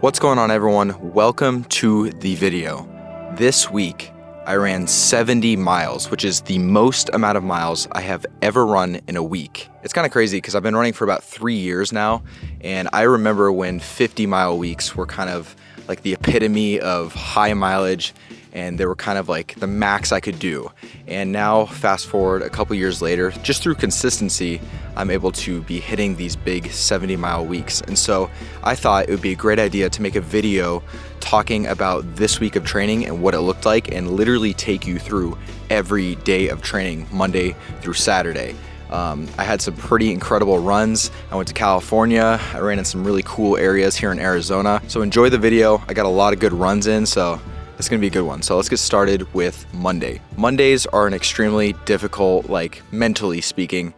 What's going on, everyone? Welcome to the video. This week, I ran 70 miles, which is the most amount of miles I have ever run in a week. It's kind of crazy because I've been running for about 3 years now, and I remember when 50-mile weeks were kind of like the epitome of high mileage, and they were kind of like the max I could do. And now, fast forward a couple years later, just through consistency, I'm able to be hitting these big 70-mile weeks. And so I thought it would be a great idea to make a video talking about this week of training and what it looked like, and literally take you through every day of training, Monday through Saturday. I had some pretty incredible runs. I went to California. I ran in some really cool areas here in Arizona. So enjoy the video. I got a lot of good runs in, so it's gonna be a good one. So let's get started with Monday. Mondays are an extremely difficult, like mentally speaking,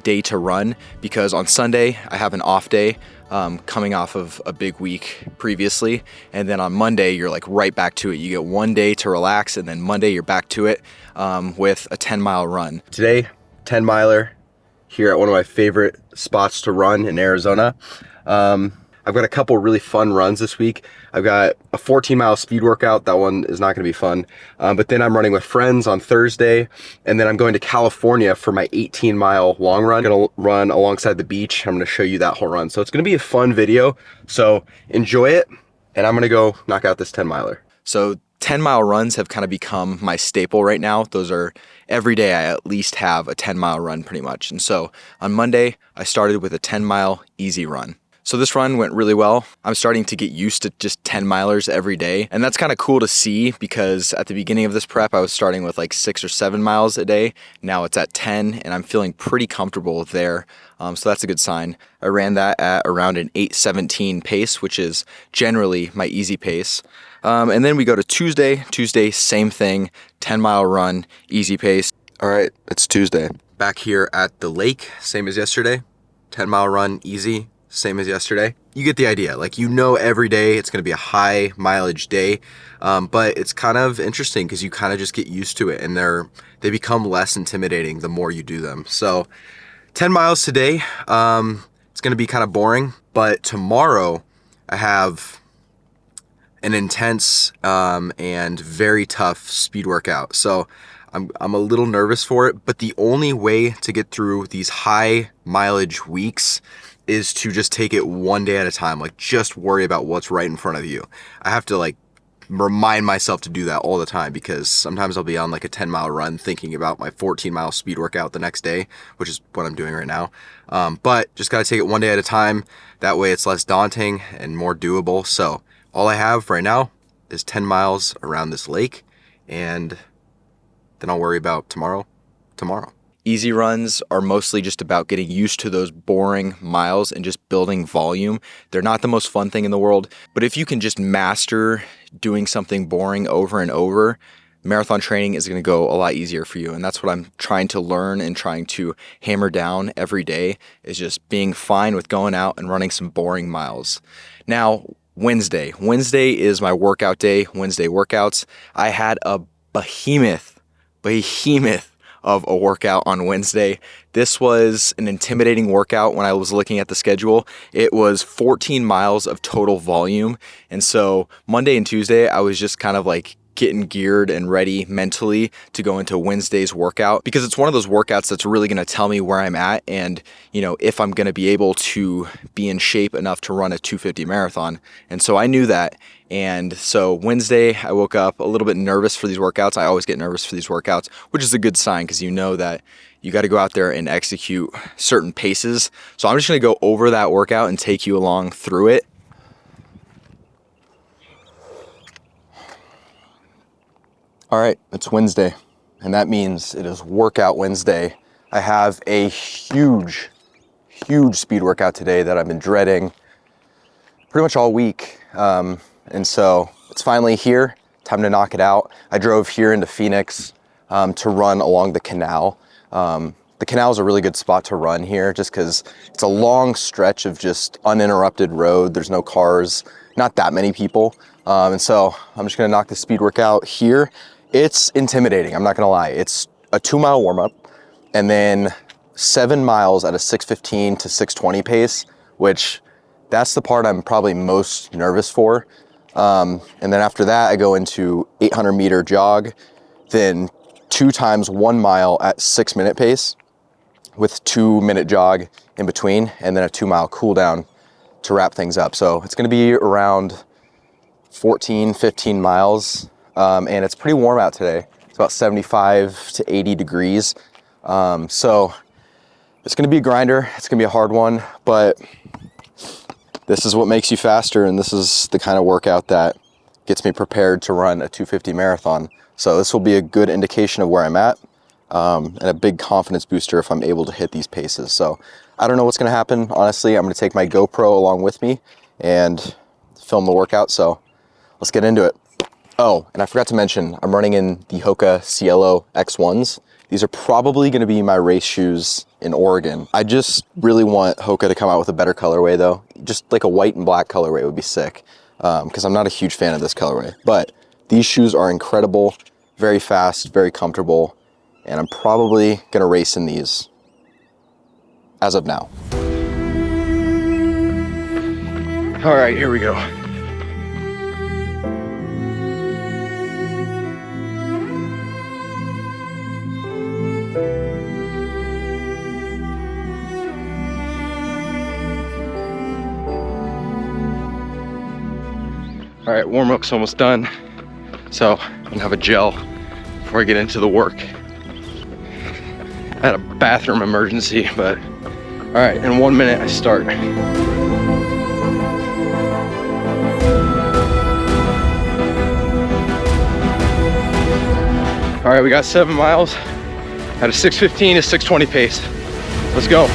day to run, because on Sunday I have an off day, coming off of a big week previously, and then on Monday you're like right back to it. You get one day to relax, and then Monday you're back to it with a 10-mile run. Today, 10-miler here at one of my favorite spots to run in Arizona. I've got a couple really fun runs this week. I've got a 14-mile speed workout. That one is not gonna be fun. But then I'm running with friends on Thursday, and then I'm going to California for my 18-mile long run. I'm gonna run alongside the beach. I'm gonna show you that whole run. So it's gonna be a fun video. So enjoy it, and I'm gonna go knock out this 10-miler. So 10-mile runs have kind of become my staple right now. Those are every day I at least have a 10-mile run pretty much. And so on Monday, I started with a 10-mile easy run. So this run went really well. I'm starting to get used to just 10-milers every day. And that's kind of cool to see, because at the beginning of this prep, I was starting with like 6 or 7 miles a day. Now it's at 10, and I'm feeling pretty comfortable there. So that's a good sign. I ran that at around an 8:17 pace, which is generally my easy pace. And then we go to Tuesday. Tuesday, same thing, 10-mile run, easy pace. All right, it's Tuesday. Back here at the lake, same as yesterday, 10-mile run, easy. Same as yesterday. You get the idea. Like, you know, every day it's going to be a high mileage day, but it's kind of interesting because you kind of just get used to it, and they become less intimidating the more you do them. So 10 miles today, it's going to be kind of boring, but tomorrow I have an intense and very tough speed workout. So I'm a little nervous for it, but the only way to get through these high mileage weeks is to just take it one day at a time. Like, just worry about what's right in front of you. I have to like remind myself to do that all the time, because sometimes I'll be on like a 10-mile run thinking about my 14-mile speed workout the next day, which is what I'm doing right now. But just gotta take it one day at a time. That way it's less daunting and more doable. So all I have right now is 10 miles around this lake, and then I'll worry about tomorrow. Easy runs are mostly just about getting used to those boring miles and just building volume. They're not the most fun thing in the world, but if you can just master doing something boring over and over, marathon training is going to go a lot easier for you. And that's what I'm trying to learn and trying to hammer down every day, is just being fine with going out and running some boring miles. Now, Wednesday is my workout day. Wednesday workouts. I had a behemoth of a workout on Wednesday. This was an intimidating workout when I was looking at the schedule. It was 14 miles of total volume. And so Monday and Tuesday, I was just kind of like getting geared and ready mentally to go into Wednesday's workout, because it's one of those workouts that's really going to tell me where I'm at, and you know, if I'm going to be able to be in shape enough to run a 250 marathon. And so I knew that. And so Wednesday, I woke up a little bit nervous for these workouts. I always get nervous for these workouts, which is a good sign, because you know that you got to go out there and execute certain paces. So I'm just going to go over that workout and take you along through it. All right, it's Wednesday, and that means it is workout Wednesday. I have a huge speed workout today that I've been dreading pretty much all week. And so it's finally here, time to knock it out. I drove here into Phoenix to run along the canal. The canal is a really good spot to run here, just because it's a long stretch of just uninterrupted road. There's no cars, not that many people. And so I'm just gonna knock the speed workout here. It's intimidating, I'm not gonna lie. It's a 2-mile warm-up, and then 7 miles at a 6:15 to 6:20 pace, which That's the part I'm probably most nervous for. And then after that, I go into 800 meter jog, then 2 times 1 mile at 6-minute pace with 2-minute jog in between, and then a 2-mile cool down to wrap things up. So it's gonna be around 14, 15 miles. And it's pretty warm out today. It's about 75 to 80 degrees. So it's gonna be a grinder. It's gonna be a hard one, but this is what makes you faster, and this is the kind of workout that gets me prepared to run a 250 marathon. So this will be a good indication of where I'm at, and a big confidence booster if I'm able to hit these paces. So I don't know what's gonna happen. Honestly, I'm gonna take my GoPro along with me and film the workout. So let's get into it. Oh, and I forgot to mention, I'm running in the Hoka Cielo X1s. These are probably gonna be my race shoes in Oregon. I just really want Hoka to come out with a better colorway though. Just like a white and black colorway would be sick, because I'm not a huge fan of this colorway. But these shoes are incredible, very fast, very comfortable, and I'm probably gonna race in these as of now. All right, here we go. All right, warm-up's almost done. So I'm gonna have a gel before I get into the work. I had a bathroom emergency, but all right, in 1 minute I start. All right, we got 7 miles at a 6:15 to 6:20 pace. Let's go.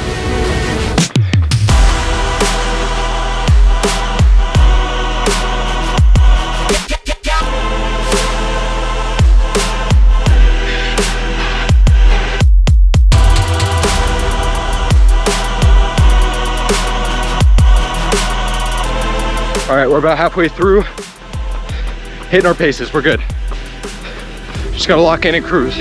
All right, we're about halfway through, hitting our paces, we're good. Just gotta lock in and cruise.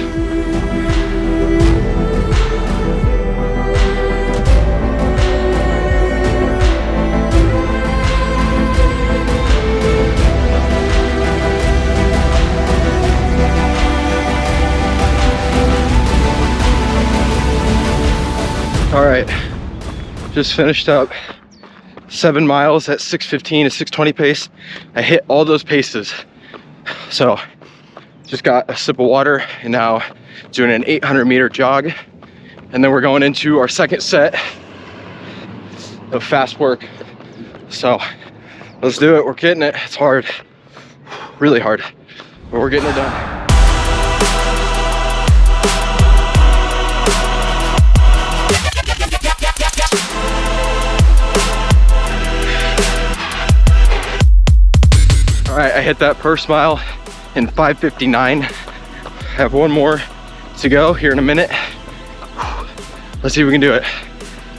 All right, just finished up 7 miles at 6:15 to 6:20 pace. I hit all those paces. So just got a sip of water and now doing an 800 meter jog. And then we're going into our second set of fast work. So let's do it, we're getting it. It's hard, really hard, but we're getting it done. All right, I hit that first mile in 5:59. Have one more to go here in a minute. Let's see if we can do it.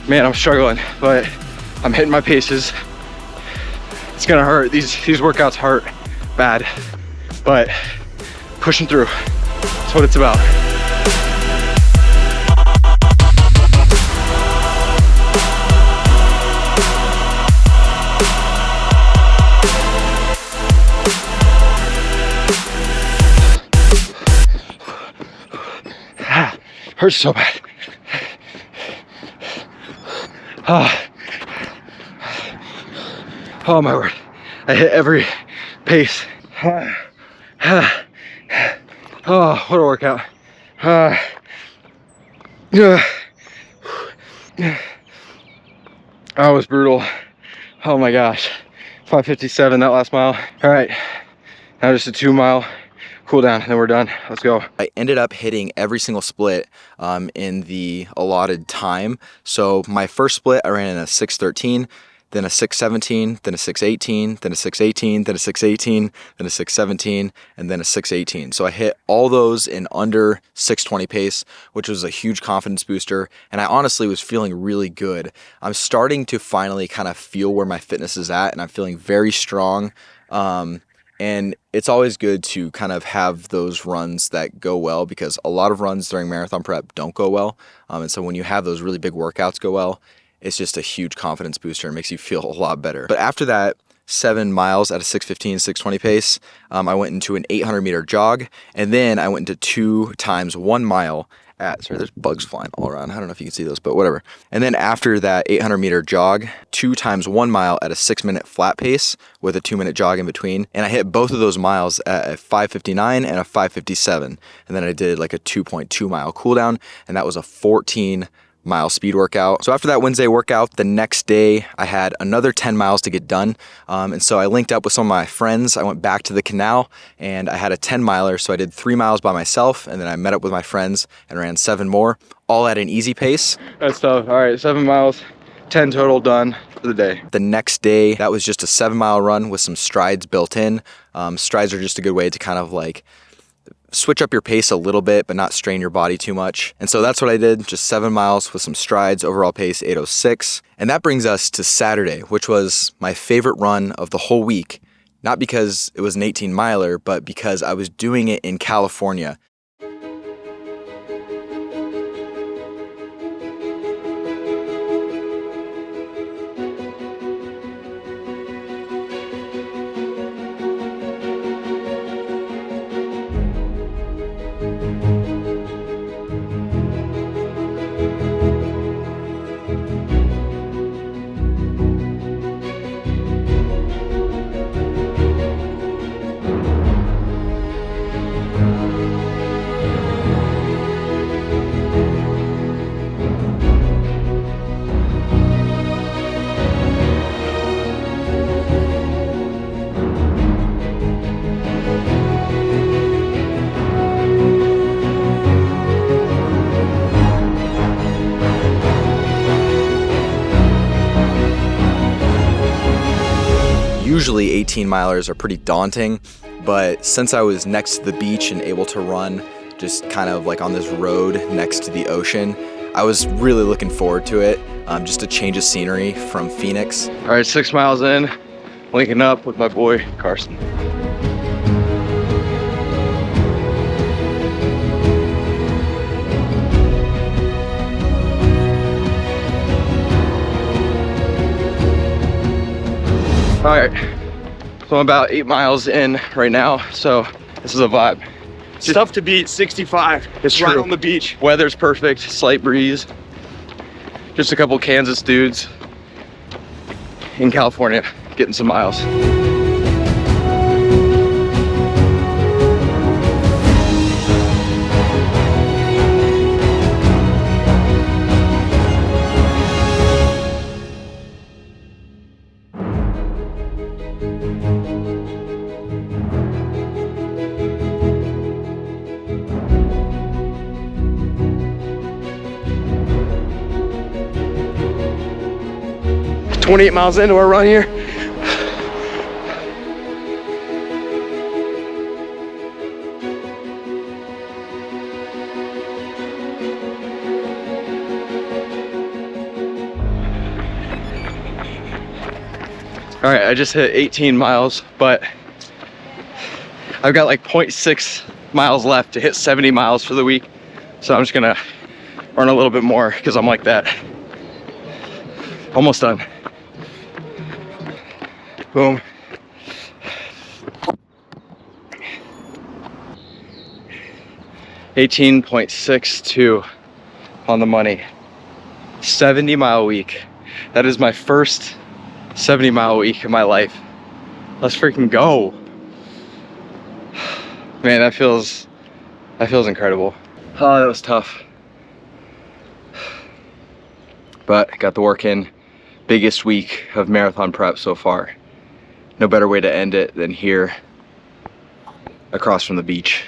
Man, I'm struggling, but I'm hitting my paces. It's gonna hurt. These workouts hurt bad, but pushing through. That's what it's about. Hurts so bad. Oh my word. I hit every pace. Oh, what a workout. That was brutal. Oh my gosh. 5:57 that last mile. All right, now just a 2 mile cool down and then we're done. Let's go. I ended up hitting every single split in the allotted time. So my first split I ran in a 6:13, then a 6:17, then a 6:18, then a 6:18, then a 6:18, then a 6:17, and then a 6:18. So I hit all those in under 6:20 pace, which was a huge confidence booster. And I honestly was feeling really good. I'm starting to finally kind of feel where my fitness is at, and I'm feeling very strong. And it's always good to kind of have those runs that go well, because a lot of runs during marathon prep don't go well. And so when you have those really big workouts go well, it's just a huge confidence booster and makes you feel a lot better. But after that, 7 miles at a 6:15, 6:20 pace, I went into an 800 meter jog, and then I went into 2 times 1 mile sorry, there's bugs flying all around. I don't know if you can see those, but whatever. And then after that 800 meter jog, 2 times 1 mile at a 6-minute flat pace with a 2-minute jog in between. And I hit both of those miles at a 5:59 and a 5:57. And then I did like a 2.2 mile cool down, and that was a 14-mile speed workout. So after that Wednesday workout, the next day I had another 10 miles to get done. And so I linked up with some of my friends. I went back to the canal and I had a 10 miler. So I did 3 miles by myself, and then I met up with my friends and ran 7 more, all at an easy pace. That's tough. All right, 7 miles, 10 total done for the day. The next day, that was just a 7-mile run with some strides built in. Strides are just a good way to kind of like switch up your pace a little bit, but not strain your body too much. And so that's what I did, just 7 miles with some strides, overall pace 8:06. And that brings us to Saturday, which was my favorite run of the whole week. Not because it was an 18 miler, but because I was doing it in California. Usually 18 milers are pretty daunting, but since I was next to the beach and able to run just kind of like on this road next to the ocean, I was really looking forward to it. Just a change of scenery from Phoenix. All right, 6 miles in, linking up with my boy, Carson. All right, so I'm about 8 miles in right now, so this is a vibe. It's tough to beat 65. It's right true. on the beach. Weather's perfect, slight breeze. Just a couple Kansas dudes in California getting some miles. It's 28 miles into our run here. All right, I just hit 18 miles, but I've got like 0.6 miles left to hit 70 miles for the week. So I'm just gonna run a little bit more because I'm like that. Almost done. Boom. $18.62 on the money. 70-mile week. That is my first 70-mile week of my life. Let's freaking go. Man, that feels incredible. Oh, that was tough. But got the work in. Biggest week of marathon prep so far. No better way to end it than here across from the beach.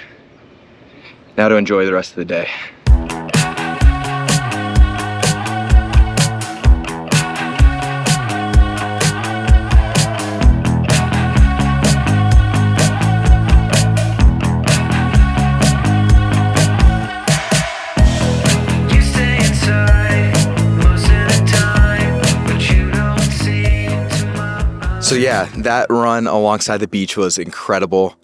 Now to enjoy the rest of the day. So yeah, that run alongside the beach was incredible.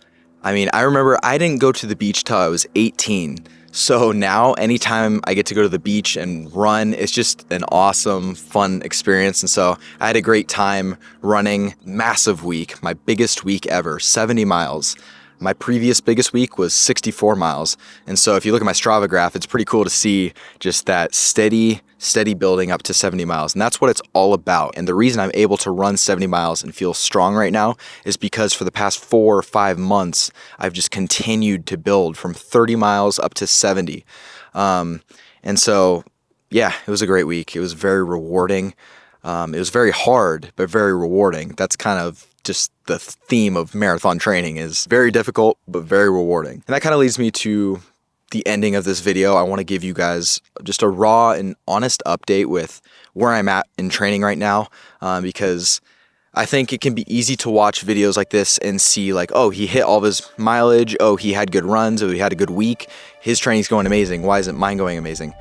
I mean, I remember I didn't go to the beach till I was 18. So now anytime I get to go to the beach and run, it's just an awesome, fun experience. And so I had a great time running. Massive week, my biggest week ever, 70 miles. My previous biggest week was 64 miles. And so if you look at my Strava graph, it's pretty cool to see just that steady building up to 70 miles. And that's what it's all about. And the reason I'm able to run 70 miles and feel strong right now is because for the past 4 or 5 months, I've just continued to build from 30 miles up to 70. And so, yeah, it was a great week. It was very rewarding. It was very hard, but very rewarding. That's kind of just the theme of marathon training, is very difficult, but very rewarding. And that kind of leads me to the ending of this video. I want to give you guys just a raw and honest update with where I'm at in training right now, because I think it can be easy to watch videos like this and see like, oh, he hit all of his mileage. Oh, he had good runs. Oh, he had a good week. His training's going amazing. Why isn't mine going amazing?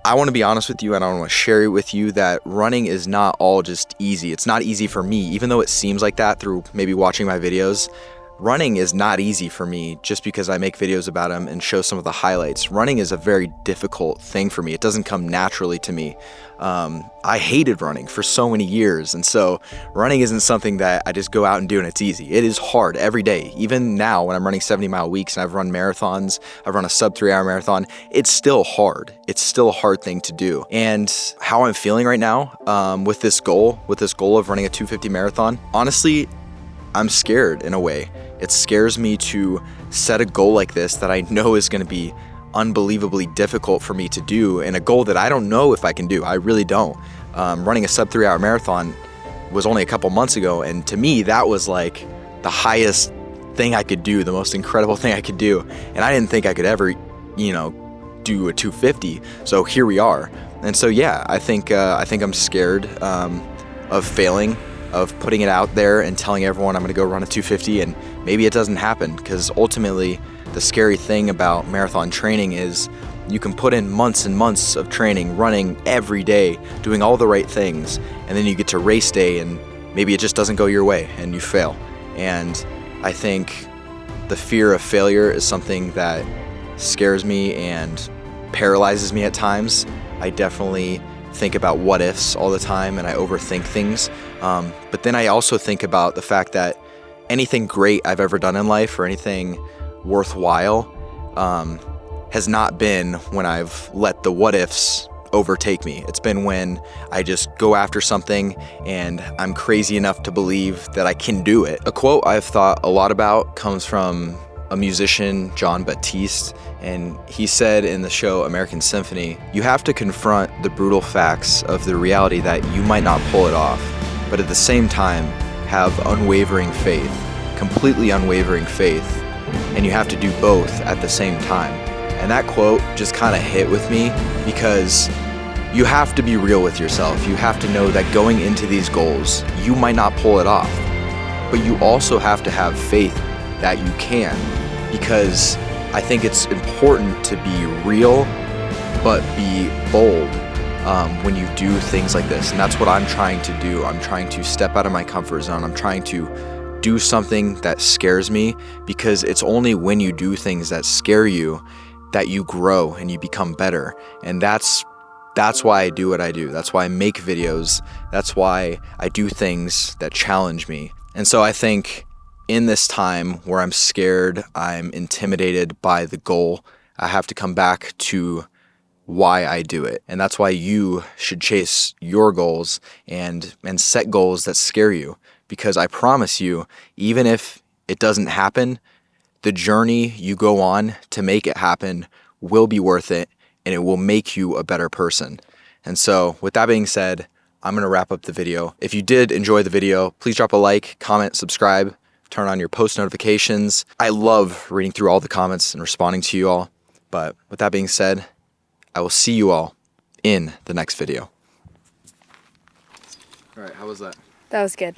I want to be honest with you, and I want to share with you that running is not all just easy. It's not easy for me, even though it seems like that through maybe watching my videos. Running is not easy for me just because I make videos about them and show some of the highlights. Running is a very difficult thing for me. It doesn't come naturally to me. I hated running for so many years, and so running isn't something that I just go out and do and it's easy. It is hard every day. Even now when I'm running 70-mile weeks and I've run marathons, I've run a sub 3-hour marathon, it's still hard. It's still a hard thing to do. And how I'm feeling right now with this goal of running a 250 marathon, honestly, I'm scared in a way. It scares me to set a goal like this that I know is going to be unbelievably difficult for me to do, and a goal that I don't know if I can do. I really don't. Running a sub 3-hour marathon was only a couple months ago, and to me that was like the highest thing I could do, the most incredible thing I could do, and I didn't think I could ever, do a 250. So here we are. And so yeah, I think I'm scared of failing, of putting it out there and telling everyone I'm going to go run a 250, and maybe it doesn't happen, because ultimately the scary thing about marathon training is you can put in months and months of training, running every day, doing all the right things, and then you get to race day and maybe it just doesn't go your way and you fail. And I think the fear of failure is something that scares me and paralyzes me at times. I definitely think about what ifs all the time and I overthink things. But then I also think about the fact that anything great I've ever done in life or anything worthwhile has not been when I've let the what ifs overtake me. It's been when I just go after something and I'm crazy enough to believe that I can do it. A quote I've thought a lot about comes from a musician, John Batiste, and he said in the show American Symphony, "You have to confront the brutal facts of the reality that you might not pull it off, but at the same time have unwavering faith, completely unwavering faith, and you have to do both at the same time." And that quote just kind of hit with me, because you have to be real with yourself. You have to know that going into these goals, you might not pull it off, but you also have to have faith that you can, because I think it's important to be real, but be bold when you do things like this. And that's what I'm trying to do. I'm trying to step out of my comfort zone. I'm trying to do something that scares me, because it's only when you do things that scare you that you grow and you become better. And that's why I do what I do. That's why I make videos. That's why I do things that challenge me. And so I think in this time where I'm scared, I'm intimidated by the goal, I have to come back to why I do it. And that's why you should chase your goals and set goals that scare you. Because I promise you, even if it doesn't happen, the journey you go on to make it happen will be worth it, and it will make you a better person. And so with that being said, I'm going to wrap up the video. If you did enjoy the video, please drop a like, comment, subscribe, turn on your post notifications. I love reading through all the comments and responding to you all. But with that being said, I will see you all in the next video. All right, how was that? That was good.